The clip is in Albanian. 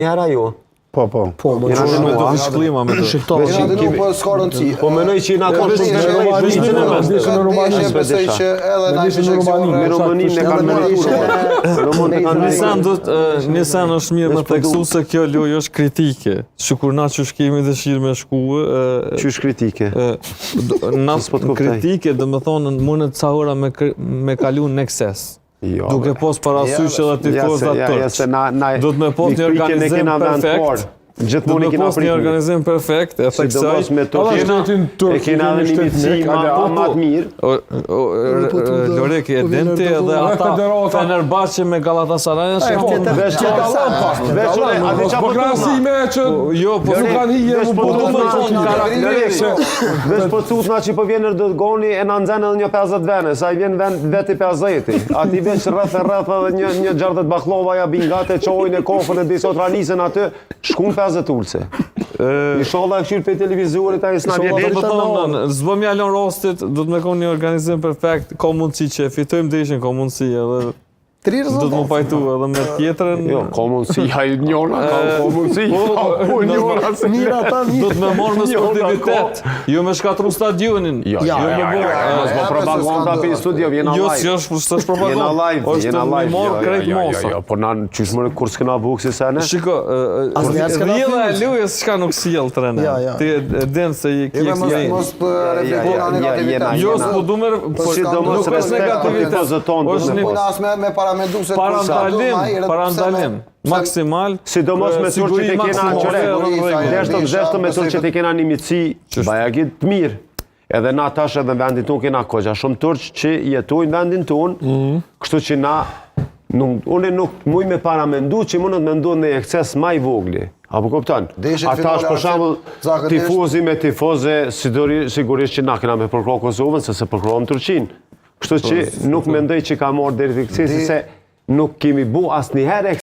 Njëra jo. Po. Me do të shklima me të. Po s'ka rëndësi. Po menoj që na ka shumë në Romani. Në Romani ne kanë Nisan është mirë me theksu se kjo lojë është kritike. Sikur na që kemi dëshirë me shkuë. Qysh kritike? Kritike, dhe me thonë, mundet ca ora me kalu në ekses. Duke pos parasysh edhe tifozat tërë. Do të me pos një organizim perfekt. Gjithmonë kena prit një organizim perfekt, e theksoj. E kena dhe një mitësi ma të mirë. Lorek, e dente edhe ata Fenerbahçe me Galatasaray Vesh po cutna që po vjenë do të goni e në nxenë edhe një 50 vene, sa i vjen veti 50-i. Ati veç rrëth edhe një gjardet baklova ja bingate, qojnë e kofën e disot ranisen aty, shkun 50 ulse. I sholla e këshirë për televizorit, a i s'na vjenë. Zbë mjallon rostit, do të me konë një organizim perfekt, ka mundësi që fitojmë dhe ishin, ka mundësi edhe... Do të më pajtu edhe me tjetërën... Jo, ka mundësi, ja i njona, ka mundësi. Do të me morë me sportivitet, jo me shkatru stadionin. Jo, s'po propaganda për studio, vjena live. Jo, s'është propaganda, është me morë krejt mosa. Jo, por na qysh më kur s'kena bukë si sene? Shiko, rrjela e lujës s'ka nuk sjell trene. Ti e den se i kje kësë Mos për reflektuar negativitet. Jo, s'po du me... Nuk është negativitet. Parandalim, maksimal, sidomos me tur që të kena deshtë me tur që të kena një mitësi bajagit të mirë. Edhe na tash edhe vendin tonë kena kogja shumë turq që jetojnë vendin tonë, kështu që na, une nuk muj me paramendu që mundet me ndu në ekses ma i vogli. Apo kuptan? Ata është për shambull tifozi me tifoze, sigurisht që na kena me përkro Kosovën, se se përkrojmë Turqinë. Kështu që nuk mendoj që ka morë deri fiksesi se nuk kemi bu asnjëherë